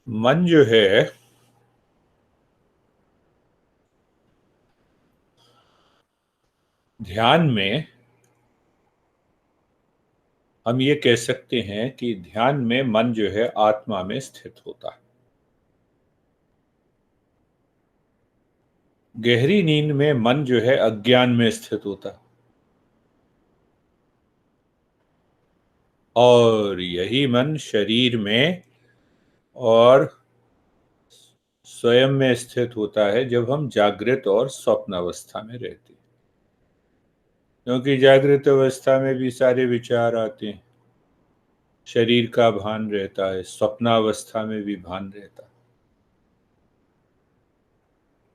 मन जो है ध्यान में, हम ये कह सकते हैं कि ध्यान में मन जो है आत्मा में स्थित होता है। गहरी नींद में मन जो है अज्ञान में स्थित होता है, और यही मन शरीर में और स्वयं में स्थित होता है जब हम जागृत और स्वप्न अवस्था में रहते हैं। क्योंकि जागृत अवस्था में भी सारे विचार आते हैं, शरीर का भान रहता है, स्वप्नावस्था में भी भान रहता है।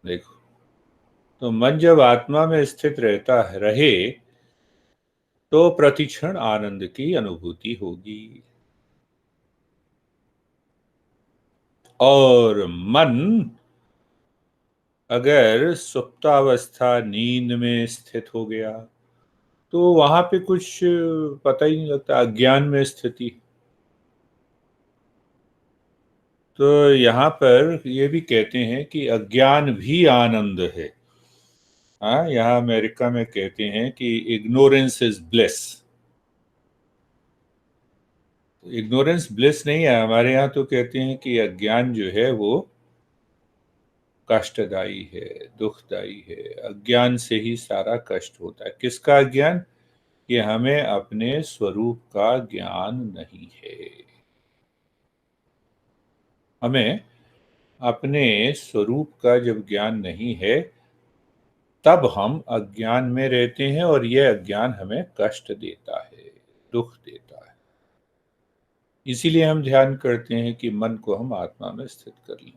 देखो, तो मन जब आत्मा में स्थित रहता है रहे तो प्रतिक्षण आनंद की अनुभूति होगी। और मन अगर सुप्तावस्था नींद में स्थित हो गया तो वहां पे कुछ पता ही नहीं लगता, अज्ञान में स्थिति। तो यहाँ पर ये भी कहते हैं कि अज्ञान भी आनंद है। हाँ, यहाँ अमेरिका में कहते हैं कि ignorance is bliss. Ignorance bliss नहीं है, हमारे यहाँ तो कहते हैं कि अज्ञान जो है वो कष्टदायी है, दुखदायी है। अज्ञान से ही सारा कष्ट होता है। किसका अज्ञान? कि हमें अपने स्वरूप का ज्ञान नहीं है। हमें अपने स्वरूप का जब ज्ञान नहीं है तब हम अज्ञान में रहते हैं, और यह अज्ञान हमें कष्ट देता है, दुख देता है। इसीलिए हम ध्यान करते हैं कि मन को हम आत्मा में स्थित कर लें।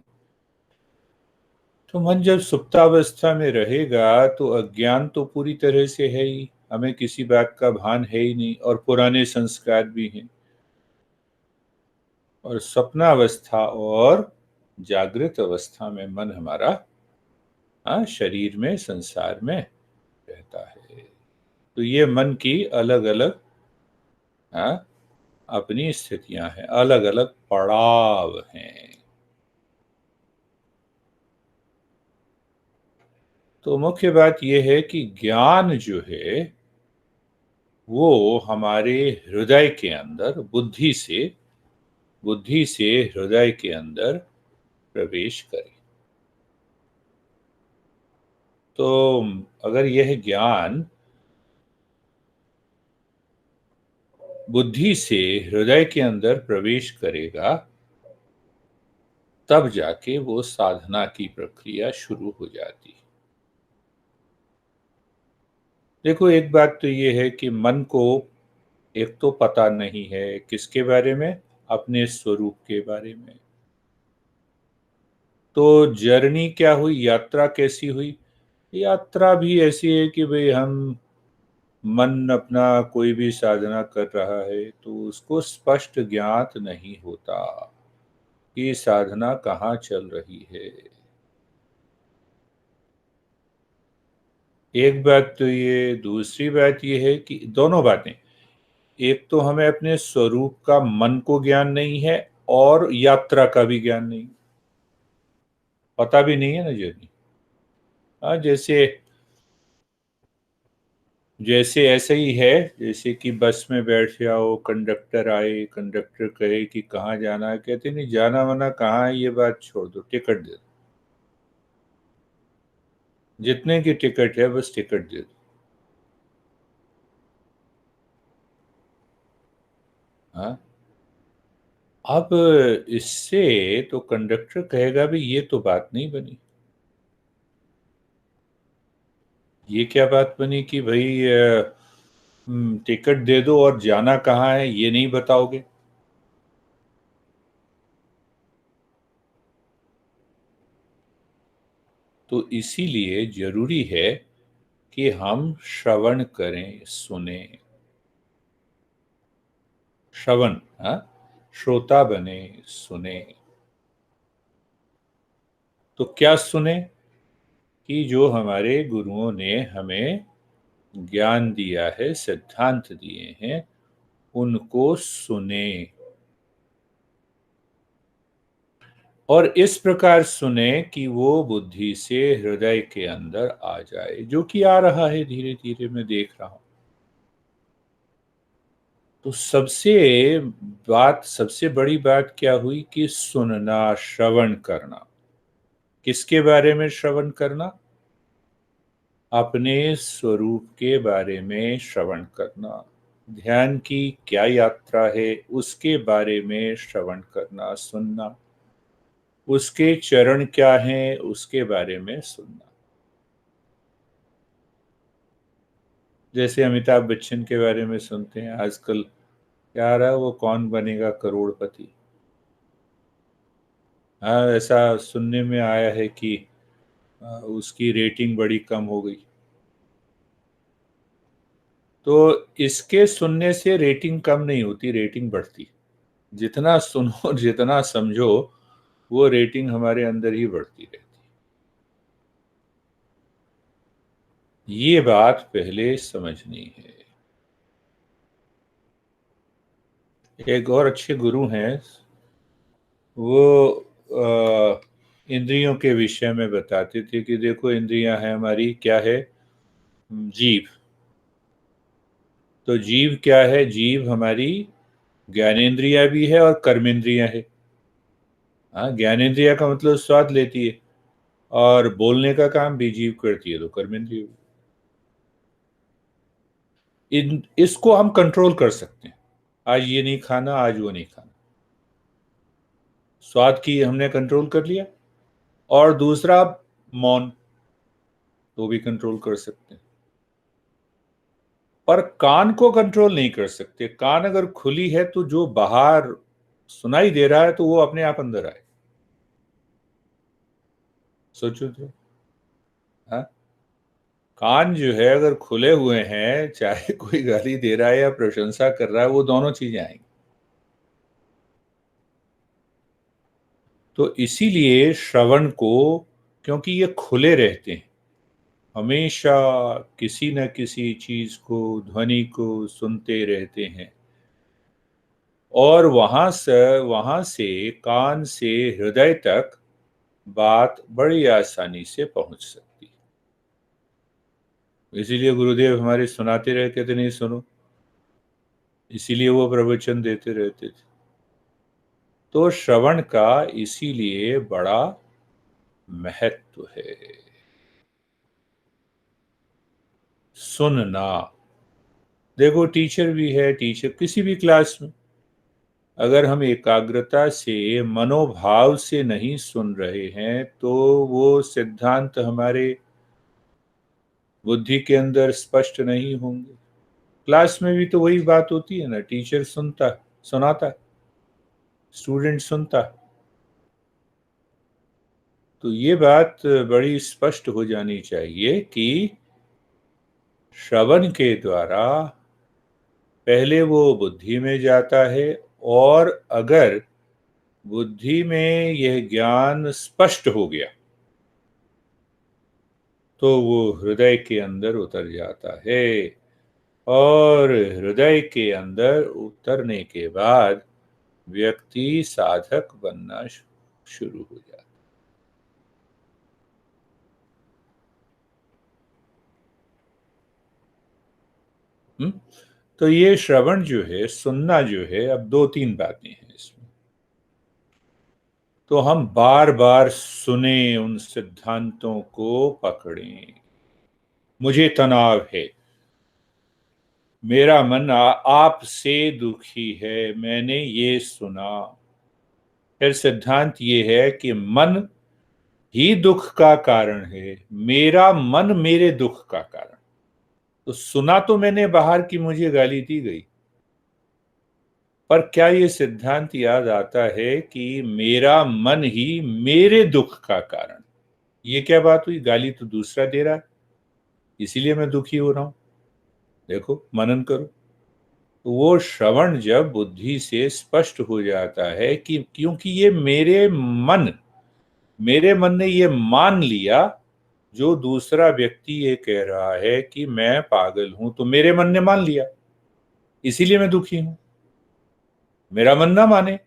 तो मन जब सुप्तावस्था में रहेगा तो अज्ञान तो पूरी तरह से है ही, हमें किसी बात का भान है ही नहीं, और पुराने संस्कार भी हैं। और स्वप्नावस्था और जागृत अवस्था में मन हमारा शरीर में, संसार में रहता है। तो ये मन की अलग अलग अपनी स्थितियां हैं, अलग अलग पड़ाव हैं। तो मुख्य बात यह है कि ज्ञान जो है वो हमारे हृदय के अंदर, बुद्धि से हृदय के अंदर प्रवेश करे। तो अगर यह ज्ञान बुद्धि से हृदय के अंदर प्रवेश करेगा तब जाके वो साधना की प्रक्रिया शुरू हो जाती है। देखो, एक बात तो ये है कि मन को एक तो पता नहीं है किसके बारे में, अपने स्वरूप के बारे में। तो जर्नी क्या हुई, यात्रा कैसी हुई? यात्रा भी ऐसी है कि भाई हम, मन अपना कोई भी साधना कर रहा है तो उसको स्पष्ट ज्ञात नहीं होता कि साधना कहाँ चल रही है। एक बात तो ये, दूसरी बात ये है कि दोनों बातें, एक तो हमें अपने स्वरूप का, मन को ज्ञान नहीं है, और यात्रा का भी ज्ञान नहीं, पता भी नहीं है ना जर्नी। हाँ, जैसे जैसे ऐसे ही है, जैसे कि बस में बैठ जाओ, कंडक्टर आए, कंडक्टर कहे कि कहाँ जाना है, कहते नहीं जाना वाना कहाँ है, ये बात छोड़ दो, टिकट दे दो। जितने की टिकट है बस टिकट दे दो। हाँ, अब इससे तो कंडक्टर कहेगा भी ये तो बात नहीं बनी। ये क्या बात बनी कि भाई टिकट दे दो और जाना कहाँ है ये नहीं बताओगे। तो इसीलिए जरूरी है कि हम श्रवण करें, सुने। श्रवण, हाँ, श्रोता बने, सुने। तो क्या सुने? कि जो हमारे गुरुओं ने हमें ज्ञान दिया है, सिद्धांत दिए हैं, उनको सुने। और इस प्रकार सुने कि वो बुद्धि से हृदय के अंदर आ जाए, जो कि आ रहा है धीरे धीरे, मैं देख रहा हूं। तो सबसे बड़ी बात क्या हुई कि सुनना, श्रवण करना। किसके बारे में श्रवण करना? अपने स्वरूप के बारे में श्रवण करना। ध्यान की क्या यात्रा है उसके बारे में श्रवण करना, सुनना। उसके चरण क्या हैं उसके बारे में सुनना। जैसे अमिताभ बच्चन के बारे में सुनते हैं आजकल, क्या आ रहा है, वो कौन बनेगा करोड़पति। हाँ, ऐसा सुनने में आया है कि उसकी रेटिंग बड़ी कम हो गई। तो इसके सुनने से रेटिंग कम नहीं होती, रेटिंग बढ़ती। जितना सुनो जितना समझो, वो रेटिंग हमारे अंदर ही बढ़ती रहती। ये बात पहले समझनी है। एक और अच्छे गुरु हैं, वो इंद्रियों के विषय में बताते थे कि देखो, इंद्रियां हैं हमारी, क्या है? जीव। तो जीव क्या है? जीव हमारी ज्ञानेंद्रिया भी है और कर्मेंद्रिया है। हाँ, ज्ञानेंद्रिया का मतलब स्वाद लेती है, और बोलने का काम भी जीव करती है, तो कर्मेंद्रिय। इसको हम कंट्रोल कर सकते हैं। आज ये नहीं खाना, आज वो नहीं खाना, स्वाद की हमने कंट्रोल कर लिया। और दूसरा, मौन, तो भी कंट्रोल कर सकते हैं। पर कान को कंट्रोल नहीं कर सकते। कान अगर खुली है तो जो बाहर सुनाई दे रहा है तो वो अपने आप अंदर आए। सोचो तो। हाँ, कान जो है अगर खुले हुए हैं, चाहे कोई गाली दे रहा है या प्रशंसा कर रहा है, वो दोनों चीजें आएंगी। तो इसीलिए श्रवण को, क्योंकि ये खुले रहते हैं, हमेशा किसी न किसी चीज को, ध्वनि को सुनते रहते हैं, और वहां से कान से हृदय तक बात बड़ी आसानी से पहुंच सकती है। इसीलिए गुरुदेव हमारे सुनाते रहे, कहते नहीं सुनो। इसीलिए वो प्रवचन देते रहते थे। तो श्रवण का इसीलिए बड़ा महत्व है। सुनना। देखो, टीचर भी है, टीचर किसी भी क्लास में, अगर हम एकाग्रता से, मनोभाव से नहीं सुन रहे हैं, तो वो सिद्धांत हमारे बुद्धि के अंदर स्पष्ट नहीं होंगे। क्लास में भी तो वही बात होती है ना, टीचर सुनाता है, स्टूडेंट सुनता है। तो ये बात बड़ी स्पष्ट हो जानी चाहिए कि श्रवण के द्वारा पहले वो बुद्धि में जाता है, और अगर बुद्धि में यह ज्ञान स्पष्ट हो गया तो वो हृदय के अंदर उतर जाता है, और हृदय के अंदर उतरने के बाद व्यक्ति साधक बनना शुरू हो जाता है। तो ये श्रवण जो है, सुनना जो है, अब दो तीन बातें हैं इसमें। तो हम बार बार सुने, उन सिद्धांतों को पकड़ें। मुझे तनाव है, मेरा मन आपसे दुखी है, मैंने ये सुना। फिर सिद्धांत ये है कि मन ही दुख का कारण है, मेरा मन मेरे दुख का कारण। तो सुना तो मैंने बाहर की, मुझे गाली दी गई, पर क्या ये सिद्धांत याद आता है कि मेरा मन ही मेरे दुख का कारण? ये क्या बात हुई? गाली तो दूसरा दे रहा है, इसीलिए मैं दुखी हो रहा हूं। देखो, मनन करो। तो वो श्रवण जब बुद्धि से स्पष्ट हो जाता है कि क्योंकि ये मेरे मन ने ये मान लिया, जो दूसरा व्यक्ति ये कह रहा है कि मैं पागल हूं, तो मेरे मन ने मान लिया, इसीलिए मैं दुखी हूं। मेरा मन ना माने,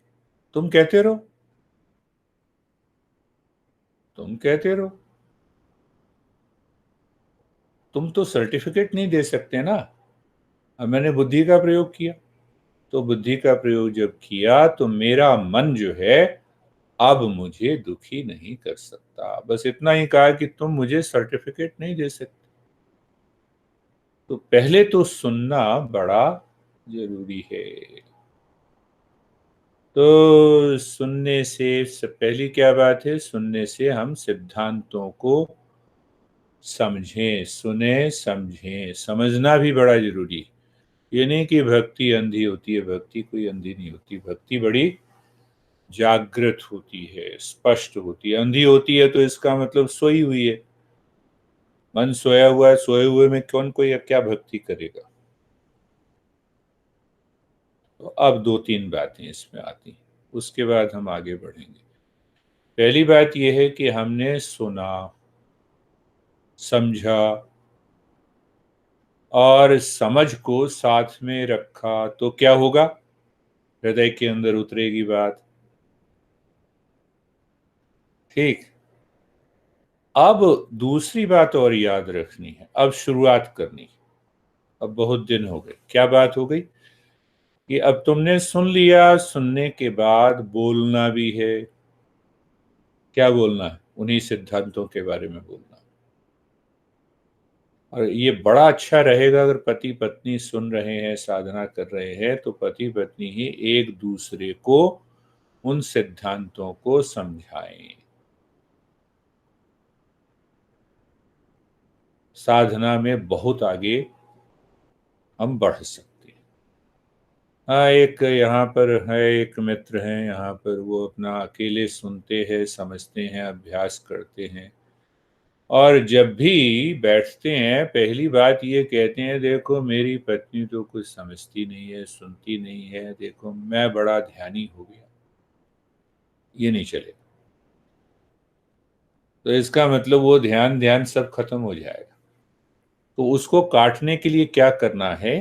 तुम कहते रहो। तुम कहते रहो, तुम तो सर्टिफिकेट नहीं दे सकते ना। अब मैंने बुद्धि का प्रयोग किया, तो बुद्धि का प्रयोग जब किया तो मेरा मन जो है अब मुझे दुखी नहीं कर सकता। बस इतना ही कहा कि तुम मुझे सर्टिफिकेट नहीं दे सकते। तो पहले तो सुनना बड़ा जरूरी है। तो सुनने से पहली क्या बात है, सुनने से हम सिद्धांतों को समझें, सुने समझें। समझना भी बड़ा जरूरी है। ये नहीं कि भक्ति अंधी होती है, भक्ति कोई अंधी नहीं होती। भक्ति बड़ी जागृत होती है, स्पष्ट होती है। अंधी होती है तो इसका मतलब सोई हुई है। मन सोया हुआ है, सोए हुए में कौन कोई क्या भक्ति करेगा। तो अब दो तीन बातें इसमें आती हैं, उसके बाद हम आगे बढ़ेंगे। पहली बात यह है कि हमने सुना, समझा और समझ को साथ में रखा तो क्या होगा, हृदय के अंदर उतरेगी बात। ठीक। अब दूसरी बात और याद रखनी है, अब शुरुआत करनी है। अब बहुत दिन हो गए, क्या बात हो गई कि अब तुमने सुन लिया, सुनने के बाद बोलना भी है। क्या बोलना है, उन्हीं सिद्धांतों के बारे में बोलना। और ये बड़ा अच्छा रहेगा अगर पति पत्नी सुन रहे हैं, साधना कर रहे हैं, तो पति पत्नी ही एक दूसरे को उन सिद्धांतों को समझाएं। साधना में बहुत आगे हम बढ़ सकते हैं। हाँ, एक यहाँ पर है, एक मित्र हैं यहाँ पर, वो अपना अकेले सुनते हैं, समझते हैं, अभ्यास करते हैं। और जब भी बैठते हैं पहली बात ये कहते हैं, देखो मेरी पत्नी तो कुछ समझती नहीं है, सुनती नहीं है, देखो मैं बड़ा ध्यानी हो गया। ये नहीं चलेगा। तो इसका मतलब वो ध्यान ध्यान सब खत्म हो जाएगा। तो उसको काटने के लिए क्या करना है,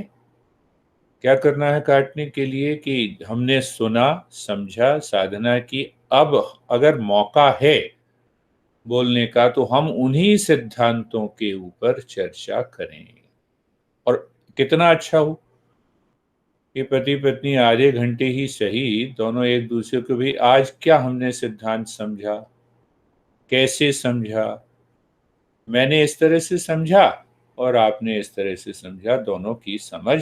क्या करना है काटने के लिए, कि हमने सुना, समझा, साधना की। अब अगर मौका है बोलने का तो हम उन्हीं सिद्धांतों के ऊपर चर्चा करें। और कितना अच्छा हो कि पति पत्नी आधे घंटे ही सही दोनों एक दूसरे को भी, आज क्या हमने सिद्धांत समझा, कैसे समझा, मैंने इस तरह से समझा और आपने इस तरह से समझा, दोनों की समझ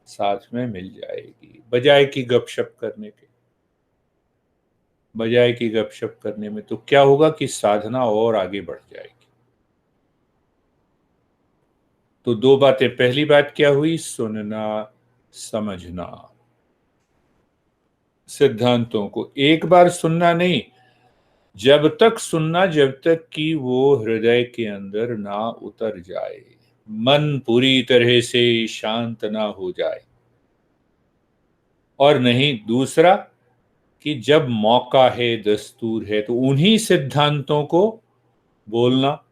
साथ में मिल जाएगी। बजाय की गपशप करने के, बजाय की गपशप करने में तो क्या होगा कि साधना और आगे बढ़ जाएगी। तो दो बातें, पहली बात क्या हुई, सुनना, समझना। सिद्धांतों को एक बार सुनना नहीं, जब तक सुनना जब तक कि वो हृदय के अंदर ना उतर जाए, मन पूरी तरह से शांत ना हो जाए। और नहीं, दूसरा कि जब मौका है, दस्तूर है, तो उन्हीं सिद्धांतों को बोलना।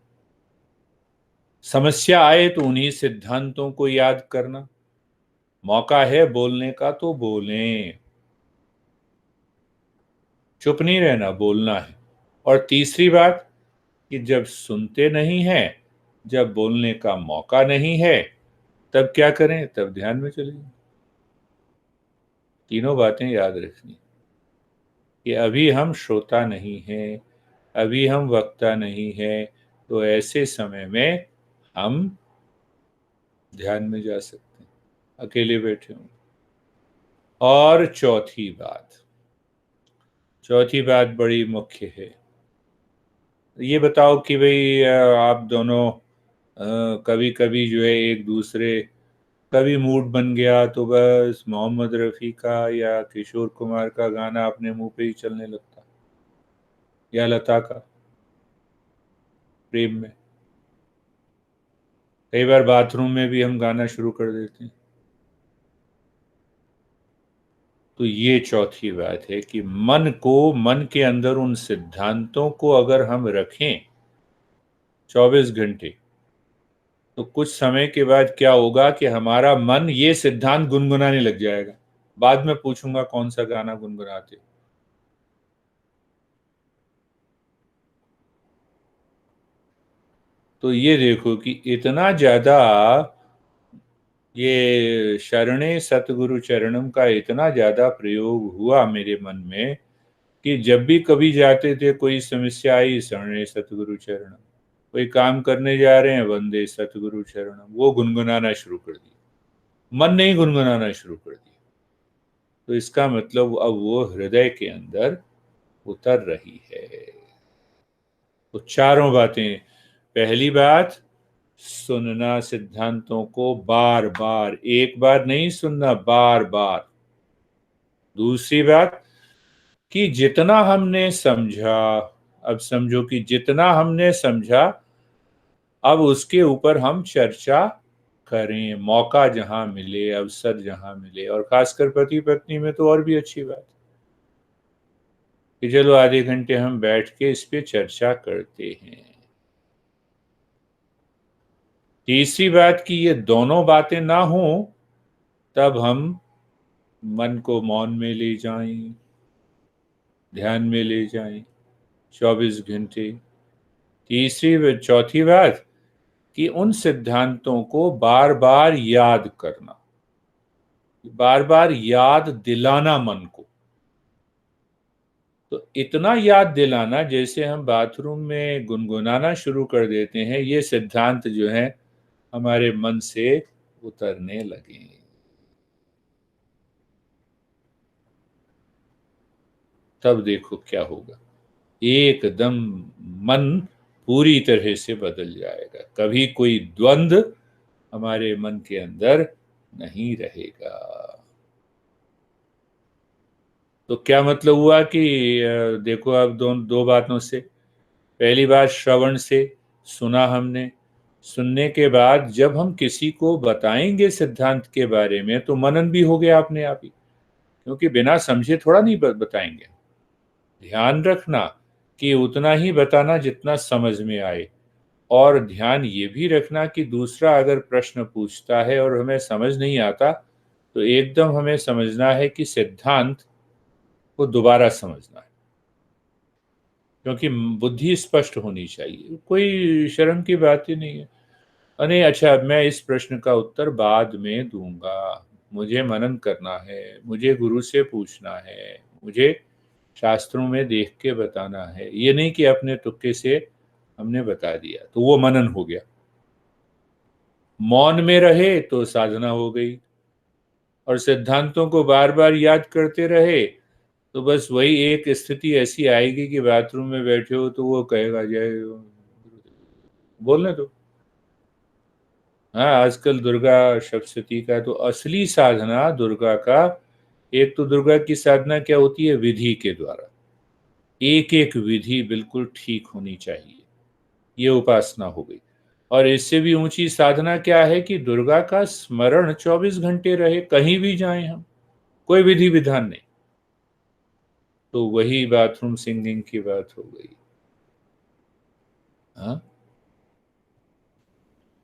समस्या आए तो उन्हीं सिद्धांतों को याद करना। मौका है बोलने का तो बोलें, चुप नहीं रहना, बोलना है। और तीसरी बात कि जब सुनते नहीं हैं, जब बोलने का मौका नहीं है, तब क्या करें, तब ध्यान में चले जाएं। तीनों बातें याद रखनी कि अभी हम श्रोता नहीं हैं, अभी हम वक्ता नहीं है, तो ऐसे समय में हम ध्यान में जा सकते हैं, अकेले बैठे हों। और चौथी बात बड़ी मुख्य है। ये बताओ कि भाई आप दोनों कभी कभी जो है एक दूसरे, कभी मूड बन गया तो बस मोहम्मद रफ़ी का या किशोर कुमार का गाना अपने मुंह पे ही चलने लगता, या लता का प्रेम में। कई बार बाथरूम में भी हम गाना शुरू कर देते हैं। तो ये चौथी बात है कि मन के अंदर उन सिद्धांतों को अगर हम रखें 24 घंटे, तो कुछ समय के बाद क्या होगा कि हमारा मन ये सिद्धांत गुनगुनाने लग जाएगा। बाद में पूछूंगा कौन सा गाना गुनगुनाते। तो ये देखो कि इतना ज्यादा ये शरणे सतगुरु चरणम का इतना ज्यादा प्रयोग हुआ मेरे मन में कि जब भी कभी जाते थे, कोई समस्या आई, शरणे सतगुरु चरणम। कोई काम करने जा रहे हैं, वंदे सतगुरु चरणम, वो गुनगुनाना शुरू कर दिया, मन ने ही गुनगुनाना शुरू कर दिया। तो इसका मतलब अब वो हृदय के अंदर उतर रही है। तो चारों बातें, पहली बात, सुनना सिद्धांतों को बार बार, एक बार नहीं सुनना, बार बार। दूसरी बात कि जितना हमने समझा, अब समझो कि जितना हमने समझा, अब उसके ऊपर हम चर्चा करें, मौका जहां मिले, अवसर जहां मिले। और खासकर पति पत्नी में तो और भी अच्छी बात कि चलो आधे घंटे हम बैठ के इस पे चर्चा करते हैं। तीसरी बात कि ये दोनों बातें ना हो, तब हम मन को मौन में ले जाएं, ध्यान में ले जाएं 24 घंटे। चौथी बात कि उन सिद्धांतों को बार बार याद करना, बार बार याद दिलाना मन को। तो इतना याद दिलाना, जैसे हम बाथरूम में गुनगुनाना शुरू कर देते हैं, ये सिद्धांत जो है हमारे मन से उतरने लगे। तब देखो क्या होगा, एकदम मन पूरी तरह से बदल जाएगा। कभी कोई द्वंद्व हमारे मन के अंदर नहीं रहेगा। तो क्या मतलब हुआ कि देखो अब दो बातों से, पहली बात श्रवण से, सुना हमने। सुनने के बाद जब हम किसी को बताएंगे सिद्धांत के बारे में, तो मनन भी हो गया अपने आप ही, क्योंकि बिना समझे थोड़ा नहीं बताएंगे। ध्यान रखना कि उतना ही बताना जितना समझ में आए। और ध्यान ये भी रखना कि दूसरा अगर प्रश्न पूछता है और हमें समझ नहीं आता, तो एकदम हमें समझना है कि सिद्धांत को दोबारा समझना है, क्योंकि बुद्धि स्पष्ट होनी चाहिए। कोई शर्म की बात ही नहीं है। अरे अच्छा, मैं इस प्रश्न का उत्तर बाद में दूंगा, मुझे मनन करना है, मुझे गुरु से पूछना है, मुझे शास्त्रों में देख के बताना है। ये नहीं कि अपने तुक्के से हमने बता दिया, तो वो मनन हो गया। मौन में रहे तो साधना हो गई, और सिद्धांतों को बार बार याद करते रहे, तो बस वही एक स्थिति ऐसी आएगी कि बाथरूम में बैठे हो तो वो कहेगा जय बोलने दो। हाँ, आजकल दुर्गा सप्तशती का तो असली साधना दुर्गा का, एक तो दुर्गा की साधना क्या होती है, विधि के द्वारा। एक एक विधि बिल्कुल ठीक होनी चाहिए, ये उपासना हो गई। और इससे भी ऊंची साधना क्या है कि दुर्गा का स्मरण 24 घंटे रहे, कहीं भी जाएं हम, कोई विधि विधान नहीं। तो वही बाथरूम सिंगिंग की बात हो गई। हाँ,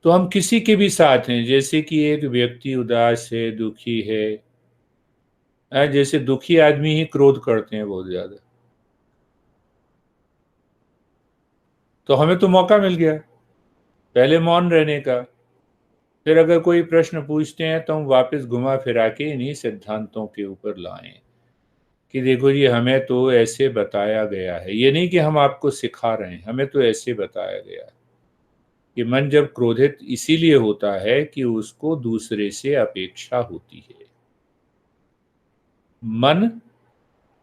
तो हम किसी के भी साथ हैं, जैसे कि एक व्यक्ति उदास है, दुखी है। जैसे दुखी आदमी ही क्रोध करते हैं बहुत ज्यादा, तो हमें तो मौका मिल गया पहले मौन रहने का। फिर अगर कोई प्रश्न पूछते हैं तो हम वापस घुमा फिरा के इन्हीं सिद्धांतों के ऊपर लाएं कि देखो जी, हमें तो ऐसे बताया गया है। ये नहीं कि हम आपको सिखा रहे हैं, हमें तो ऐसे बताया गया है कि मन जब क्रोधित इसीलिए होता है कि उसको दूसरे से अपेक्षा होती है। मन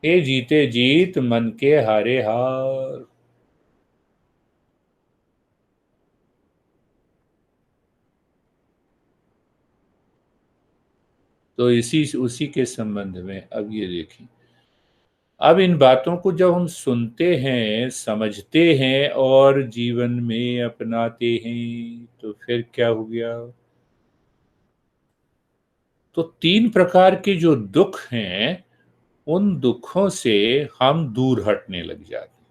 के जीते जीत, मन के हारे हार। तो इसी उसी के संबंध में अब ये देखें, अब इन बातों को जब हम सुनते हैं, समझते हैं और जीवन में अपनाते हैं, तो फिर क्या हो गया। तो तीन प्रकार के जो दुख हैं, उन दुखों से हम दूर हटने लग जाते हैं।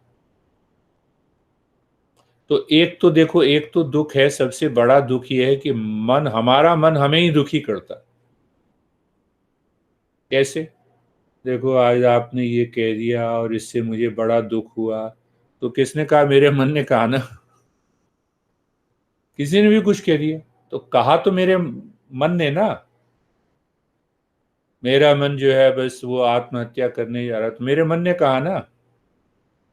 तो एक तो देखो, एक तो दुख है, सबसे बड़ा दुख यह है कि मन, हमारा मन हमें ही दुखी करता है। कैसे? देखो, आज आपने ये कह दिया और इससे मुझे बड़ा दुख हुआ, तो किसने कहा? मेरे मन ने कहा ना। किसी ने भी कुछ कह दिया तो कहा तो मेरे मन ने ना, मेरा मन जो है बस वो आत्महत्या करने जा रहा, तो मेरे मन ने कहा ना।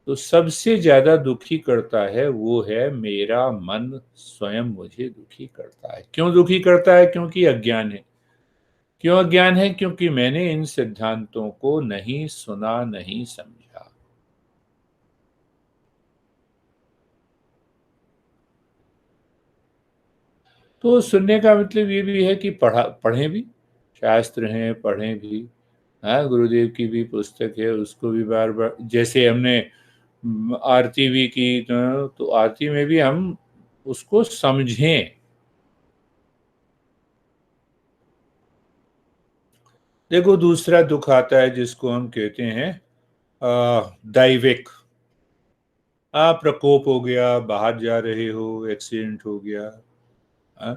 तो सबसे ज्यादा दुखी करता है वो है मेरा मन, स्वयं मुझे दुखी करता है। क्यों दुखी करता है? क्योंकि अज्ञान है। क्यों अज्ञान है? क्योंकि मैंने इन सिद्धांतों को नहीं सुना, नहीं समझा। तो सुनने का मतलब ये भी है कि पढ़ें भी, शास्त्र हैं पढ़ें भी। हाँ, गुरुदेव की भी पुस्तक है, उसको भी बार बार, जैसे हमने आरती भी की, तो आरती में भी हम उसको समझें। देखो, दूसरा दुख आता है जिसको हम कहते हैं दैविक। प्रकोप हो गया, बाहर जा रहे हो, एक्सीडेंट हो गया, आ,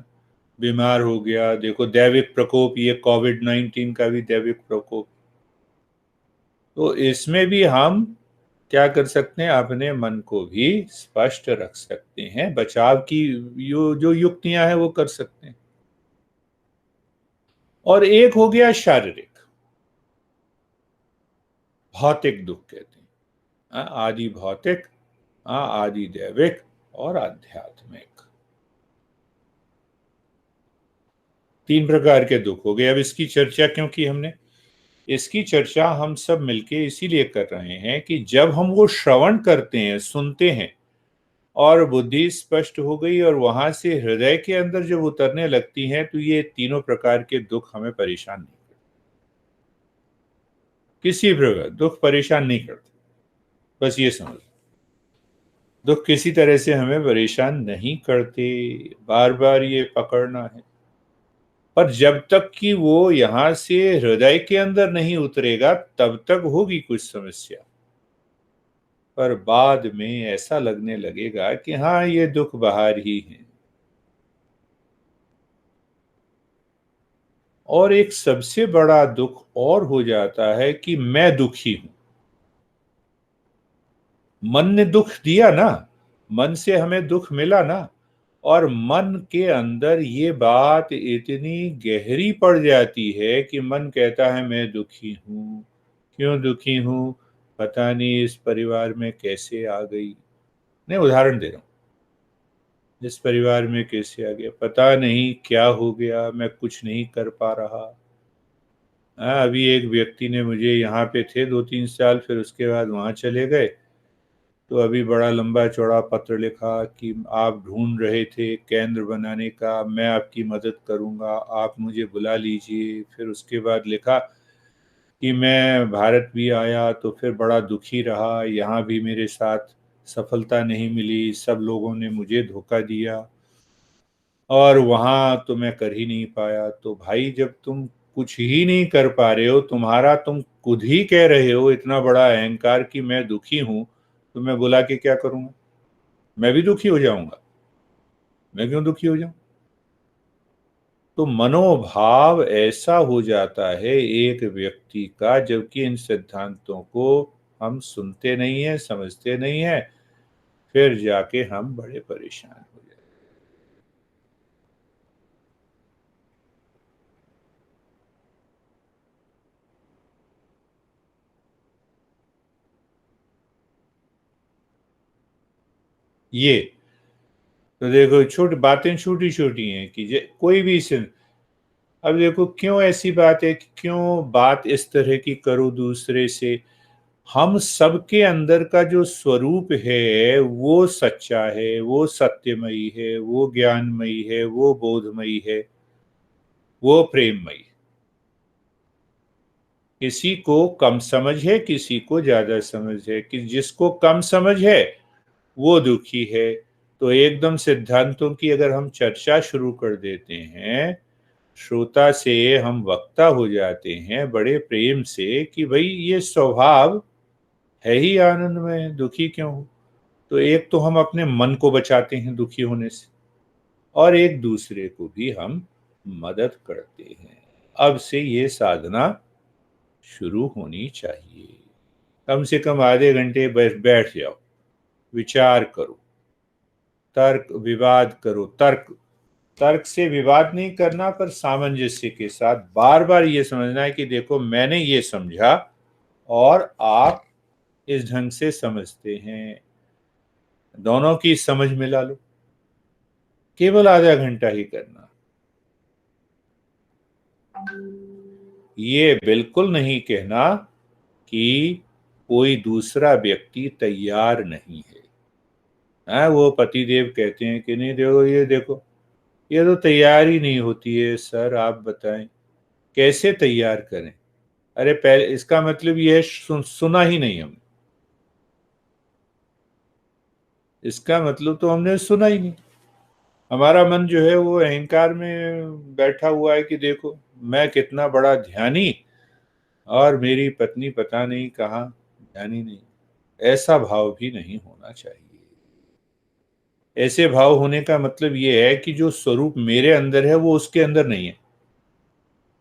बीमार हो गया। देखो, दैविक प्रकोप, ये कोविड-19 का भी दैविक प्रकोप। तो इसमें भी हम क्या कर सकते हैं? अपने मन को भी स्पष्ट रख सकते हैं, बचाव की जो युक्तियां हैं वो कर सकते हैं। और एक हो गया शारीरिक, भौतिक दुख कहते हैं। आदि भौतिक, आदि दैविक और आध्यात्मिक, तीन प्रकार के दुख हो गए। अब इसकी चर्चा क्यों की हमने? इसकी चर्चा हम सब मिलके इसीलिए कर रहे हैं कि जब हम वो श्रवण करते हैं, सुनते हैं, और बुद्धि स्पष्ट हो गई और वहां से हृदय के अंदर जब उतरने लगती हैं, तो ये तीनों प्रकार के दुख हमें परेशान नहीं करते। किसी प्रकार दुख परेशान नहीं करते, बस ये समझ। दुख किसी तरह से हमें परेशान नहीं करते, बार बार ये पकड़ना है। पर जब तक कि वो यहां से हृदय के अंदर नहीं उतरेगा, तब तक होगी कुछ समस्या। पर बाद में ऐसा लगने लगेगा कि हाँ, ये दुख बाहर ही है। और एक सबसे बड़ा दुख और हो जाता है कि मैं दुखी हूं। मन ने दुख दिया ना, मन से हमें दुख मिला ना, और मन के अंदर ये बात इतनी गहरी पड़ जाती है कि मन कहता है मैं दुखी हूं। क्यों दुखी हूं? पता नहीं इस परिवार में कैसे आ गई। मैं उदाहरण दे रहा हूं, इस परिवार में कैसे आ गया, पता नहीं क्या हो गया, मैं कुछ नहीं कर पा रहा। अभी एक व्यक्ति ने मुझे, यहाँ पे थे 2-3 साल, फिर उसके बाद वहां चले गए। तो अभी बड़ा लंबा चौड़ा पत्र लिखा कि आप ढूंढ रहे थे केंद्र बनाने का, मैं आपकी मदद करूंगा, आप मुझे बुला लीजिए। फिर उसके बाद लिखा कि मैं भारत भी आया तो फिर बड़ा दुखी रहा, यहाँ भी मेरे साथ सफलता नहीं मिली, सब लोगों ने मुझे धोखा दिया, और वहां तो मैं कर ही नहीं पाया। तो भाई, जब तुम कुछ ही नहीं कर पा रहे हो, तुम्हारा तुम खुद ही कह रहे हो इतना बड़ा अहंकार कि मैं दुखी हूं, तो मैं बुला के क्या करूंगा? मैं भी दुखी हो जाऊंगा। मैं क्यों दुखी हो जाऊं? तो मनोभाव ऐसा हो जाता है एक व्यक्ति का, जबकि इन सिद्धांतों को हम सुनते नहीं है, समझते नहीं है, फिर जाके हम बड़े परेशान हो जाते। ये तो देखो, छोटी बातें छोटी छोटी हैं कि कोई भी सिन। अब देखो, क्यों ऐसी बात है कि क्यों बात इस तरह की करो दूसरे से? हम सबके अंदर का जो स्वरूप है वो सच्चा है, वो सत्यमयी है, वो ज्ञानमयी है, वो बोधमयी है, वो प्रेममयी है। किसी को कम समझ है, किसी को ज्यादा समझ है, कि जिसको कम समझ है वो दुखी है। तो एकदम सिद्धांतों की अगर हम चर्चा शुरू कर देते हैं, श्रोता से हम वक्ता हो जाते हैं बड़े प्रेम से कि भाई ये स्वभाव है ही आनंदमय, दुखी क्यों हो? तो एक तो हम अपने मन को बचाते हैं दुखी होने से, और एक दूसरे को भी हम मदद करते हैं। अब से ये साधना शुरू होनी चाहिए। कम से कम आधे घंटे बैठ जाओ, विचार करो, तर्क विवाद करो, तर्क तर्क से विवाद नहीं करना, पर सामंजस्य के साथ बार बार ये समझना है कि देखो मैंने ये समझा और आप इस ढंग से समझते हैं, दोनों की समझ मिला लो। केवल आधा घंटा ही करना। ये बिल्कुल नहीं कहना कि कोई दूसरा व्यक्ति तैयार नहीं है। वो पतिदेव कहते हैं कि नहीं देखो ये तो तैयार ही नहीं होती है सर, आप बताएं कैसे तैयार करें। अरे पहले इसका मतलब ये है सुना ही नहीं हमने, इसका मतलब तो हमने सुना ही नहीं। हमारा मन जो है वो अहंकार में बैठा हुआ है कि देखो मैं कितना बड़ा ध्यानी, और मेरी पत्नी पता नहीं कहाँ ध्यानी नहीं। ऐसा भाव भी नहीं होना चाहिए। ऐसे भाव होने का मतलब ये है कि जो स्वरूप मेरे अंदर है वो उसके अंदर नहीं है,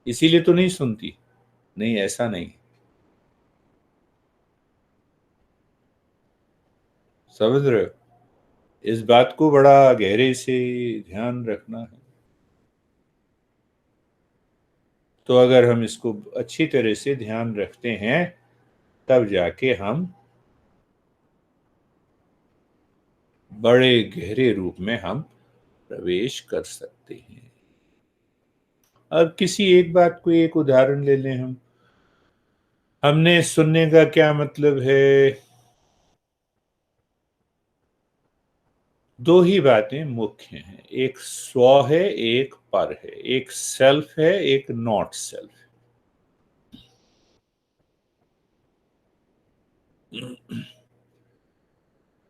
इसीलिए तो नहीं सुनती। नहीं, ऐसा नहीं। समझ रहे हो? इस बात को बड़ा गहरे से ध्यान रखना है। तो अगर हम इसको अच्छी तरह से ध्यान रखते हैं तब जाके हम बड़े गहरे रूप में हम प्रवेश कर सकते हैं। अब किसी एक बात को एक उदाहरण ले लें हम। हमने सुनने का क्या मतलब है? दो ही बातें मुख्य हैं, एक स्व है, एक पर है, एक सेल्फ है, एक नॉट सेल्फ।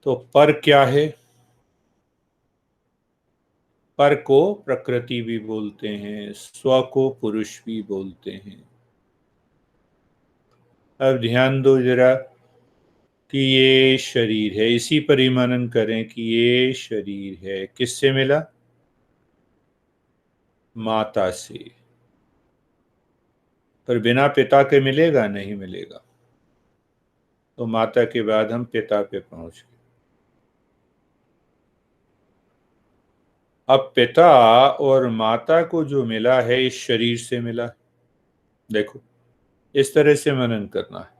तो पर क्या है? पर को प्रकृति भी बोलते हैं, स्व को पुरुष भी बोलते हैं। अब ध्यान दो जरा कि ये शरीर है, इसी पर ही मनन करें कि ये शरीर है किससे मिला? माता से। पर बिना पिता के मिलेगा? नहीं मिलेगा। तो माता के बाद हम पिता पे पहुंच गए। अब पिता और माता को जो मिला है इस शरीर से मिला है। देखो, इस तरह से मनन करना है,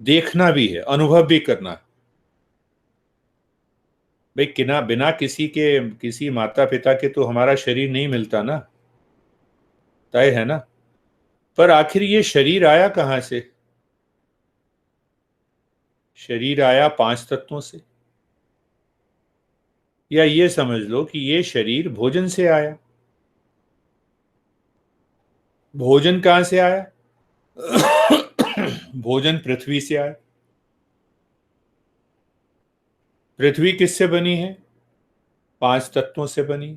देखना भी है, अनुभव भी करना है। भाई किना बिना किसी माता पिता के तो हमारा शरीर नहीं मिलता ना, तय है ना। पर आखिर ये शरीर आया कहां से? शरीर आया पांच तत्वों से। या ये समझ लो कि ये शरीर भोजन से आया। भोजन कहां से आया? भोजन पृथ्वी से आया। पृथ्वी किससे बनी है? पांच तत्वों से बनी।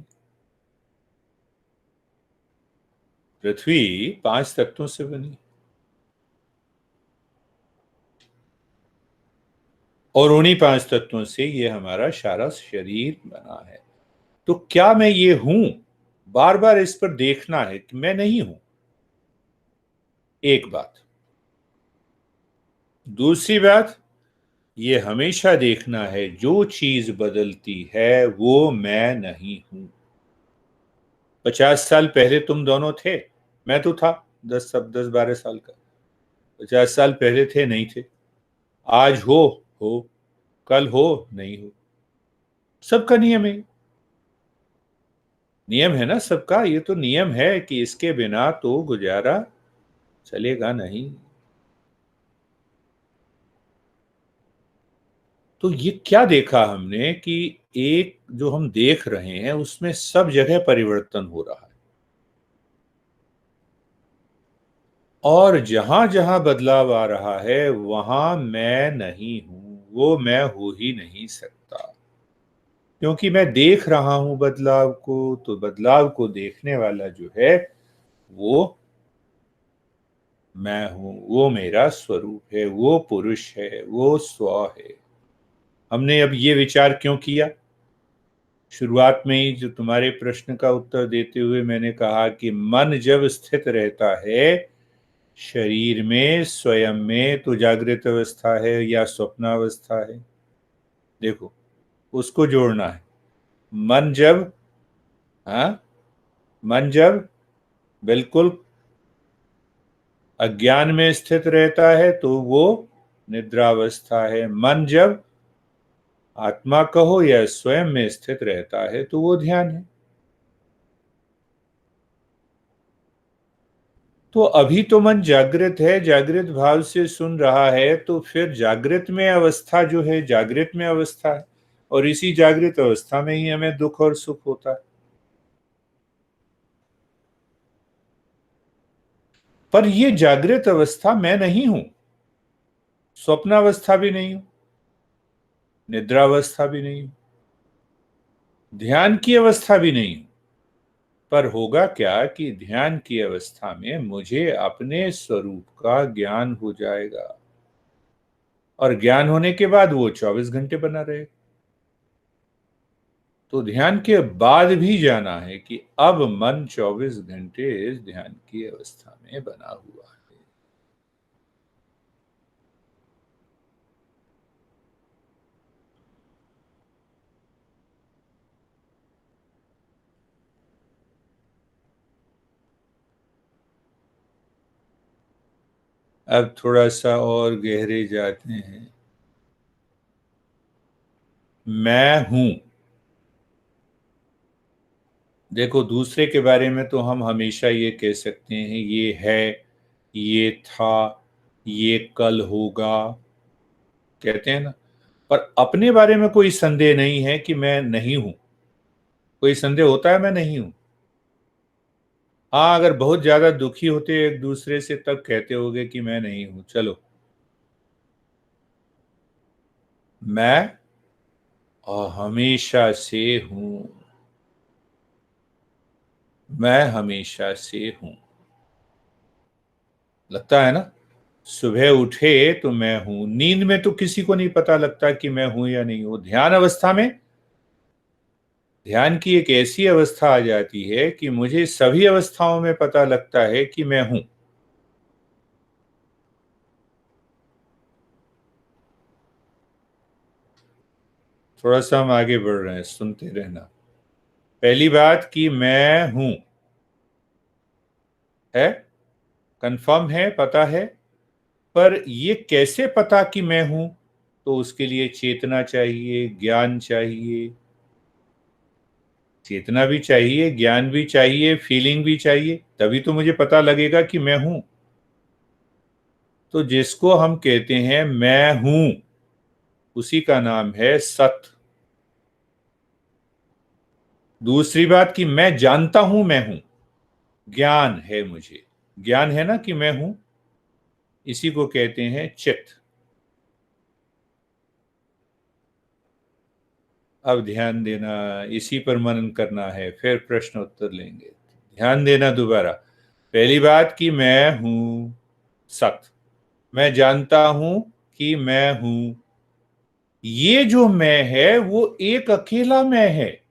पृथ्वी पांच तत्वों से बनी, और उन्हीं पांच तत्वों से ये हमारा सारा शरीर बना है। तो क्या मैं ये हूं? बार बार इस पर देखना है कि मैं नहीं हूं, एक बात। दूसरी बात, ये हमेशा देखना है जो चीज बदलती है वो मैं नहीं हूं। 50 साल पहले तुम दोनों थे, मैं तो था 10 12 साल का। 50 साल पहले थे, नहीं थे। आज हो, कल हो, नहीं हो। सबका नियम है। नियम है ना सबका, ये तो नियम है कि इसके बिना तो गुजारा चलेगा नहीं। तो ये क्या देखा हमने कि एक जो हम देख रहे हैं उसमें सब जगह परिवर्तन हो रहा है, और जहां जहां बदलाव आ रहा है वहां मैं नहीं हूं, वो मैं हो ही नहीं सकता। क्योंकि मैं देख रहा हूं बदलाव को, तो बदलाव को देखने वाला जो है वो मैं हूं, वो मेरा स्वरूप है, वो पुरुष है, वो स्व है। हमने अब ये विचार क्यों किया? शुरुआत में ही जो तुम्हारे प्रश्न का उत्तर देते हुए मैंने कहा कि मन जब स्थित रहता है शरीर में, स्वयं में, तो जागृत अवस्था है या स्वप्नावस्था है? देखो, उसको जोड़ना है। मन जब, हाँ, मन जब बिल्कुल अज्ञान में स्थित रहता है तो वो निद्रावस्था है। मन जब आत्मा कहो या स्वयं में स्थित रहता है तो वो ध्यान है। तो अभी तो मन जागृत है, जागृत भाव से सुन रहा है, तो फिर जागृत में अवस्था जो है, जागृत में अवस्था है, और इसी जागृत अवस्था में ही हमें दुख और सुख होता है। पर ये जागृत अवस्था मैं नहीं हूं, स्वप्नावस्था भी नहीं हूं, निद्रावस्था भी नहीं हूं, ध्यान की अवस्था भी नहीं हूं। पर होगा क्या कि ध्यान की अवस्था में मुझे अपने स्वरूप का ज्ञान हो जाएगा, और ज्ञान होने के बाद वो 24 घंटे बना रहे। तो ध्यान के बाद भी जाना है कि अब मन 24 घंटे इस ध्यान की अवस्था में बना हुआ है। अब थोड़ा सा और गहरे जाते हैं। मैं हूं, देखो दूसरे के बारे में तो हम हमेशा ये कह सकते हैं ये है, ये था, ये कल होगा, कहते हैं ना। पर अपने बारे में कोई संदेह नहीं है कि मैं नहीं हूं। कोई संदेह होता है मैं नहीं हूं? हाँ, अगर बहुत ज्यादा दुखी होते एक दूसरे से तब कहते होगे कि मैं नहीं हूं। चलो, मैं हमेशा से हूं, मैं हमेशा से हूं। लगता है ना? सुबह उठे तो मैं हूं। नींद में तो किसी को नहीं पता लगता कि मैं हूं या नहीं हूं। ध्यान अवस्था में, ध्यान की एक ऐसी अवस्था आ जाती है कि मुझे सभी अवस्थाओं में पता लगता है कि मैं हूं। थोड़ा सा हम आगे बढ़ रहे हैं, सुनते रहना। पहली बात कि मैं हूं है, कंफर्म है, पता है। पर ये कैसे पता कि मैं हूं? तो उसके लिए चेतना चाहिए, ज्ञान चाहिए। चेतना भी चाहिए, ज्ञान भी चाहिए, फीलिंग भी चाहिए, तभी तो मुझे पता लगेगा कि मैं हूं। तो जिसको हम कहते हैं मैं हूं, उसी का नाम है सत। दूसरी बात कि मैं जानता हूं मैं हूं, ज्ञान है मुझे, ज्ञान है ना कि मैं हूं, इसी को कहते हैं चित्त। अब ध्यान देना, इसी पर मनन करना है, फिर प्रश्न उत्तर लेंगे। ध्यान देना दोबारा। पहली बात कि मैं हूं सत, मैं जानता हूं कि मैं हूं। ये जो मैं है वो एक अकेला मैं है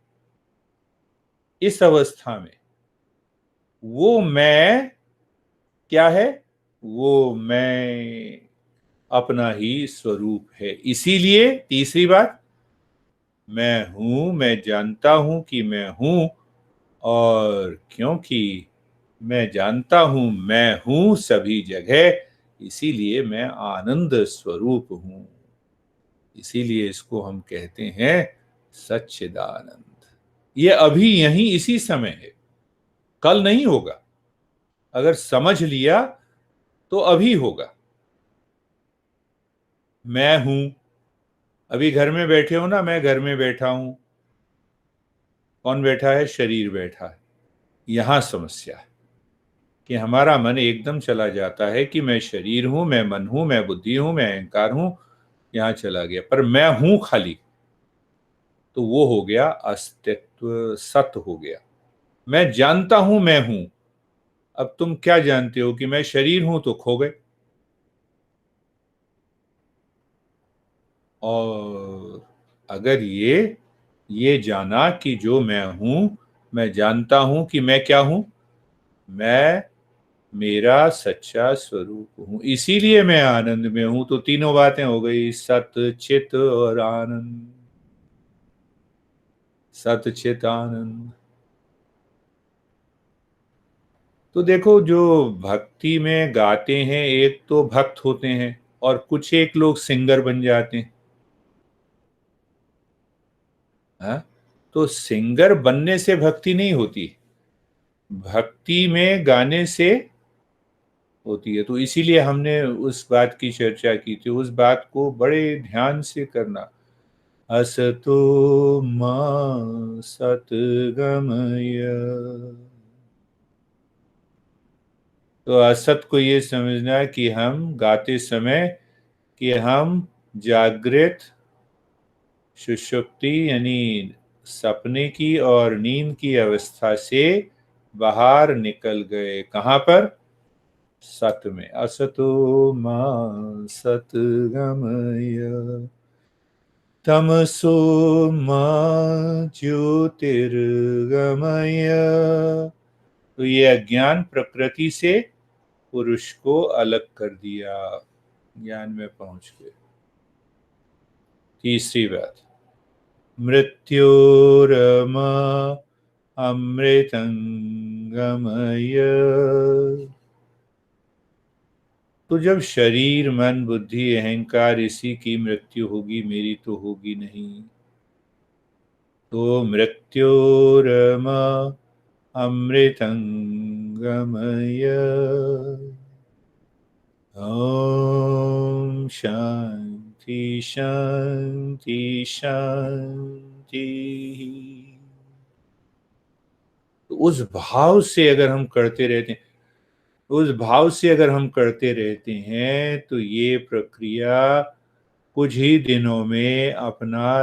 इस अवस्था में। वो मैं क्या है? वो मैं अपना ही स्वरूप है। इसीलिए तीसरी बात, मैं हूं, मैं जानता हूं कि मैं हूं, और क्योंकि मैं जानता हूं मैं हूं सभी जगह, इसीलिए मैं आनंद स्वरूप हूं। इसीलिए इसको हम कहते हैं सच्चिदानंद। ये अभी यहीं इसी समय है, कल नहीं होगा। अगर समझ लिया तो अभी होगा। मैं हूं, अभी घर में बैठे हो ना, मैं घर में बैठा हूं। कौन बैठा है? शरीर बैठा है। यहां समस्या है कि हमारा मन एकदम चला जाता है कि मैं शरीर हूं, मैं मन हूं, मैं बुद्धि हूं, मैं अहंकार हूं। यहां चला गया। पर मैं हूं खाली, तो वो हो गया अस्तित्व, सत हो गया। मैं जानता हूं मैं हूं। अब तुम क्या जानते हो कि मैं शरीर हूं, तो खो गए। और अगर ये जाना कि जो मैं हूं, मैं जानता हूं कि मैं क्या हूं, मैं मेरा सच्चा स्वरूप हूं, इसीलिए मैं आनंद में हूं। तो तीनों बातें हो गई, सत, चित और आनंद। सच्चिदानंद। तो देखो, जो भक्ति में गाते हैं, एक तो भक्त होते हैं और कुछ एक लोग सिंगर बन जाते हैं। हाँ, तो सिंगर बनने से भक्ति नहीं होती, भक्ति में गाने से होती है। तो इसीलिए हमने उस बात की चर्चा की थी, उस बात को बड़े ध्यान से करना। असतो मा सद्गमय। तो असत को ये समझना कि हम गाते समय कि हम जागृत सुषुप्ति यानी सपने की और नींद की अवस्था से बाहर निकल गए। कहाँ पर? सत में। असतो मा सद्गमय तमसो मा ज्योतिर्गमय। तो ये अज्ञान प्रकृति से पुरुष को अलग कर दिया ज्ञान में पहुंच के। तीसरी बात, मृत्योरमा अमृतंगमय। तो जब शरीर मन बुद्धि अहंकार इसी की मृत्यु होगी, मेरी तो होगी नहीं। तो मृत्योरमा अमृतंगमय। ओम शांति शांति शांति। तो उस भाव से अगर हम करते रहते हैं, उस भाव से अगर हम करते रहते हैं, तो ये प्रक्रिया कुछ ही दिनों में अपना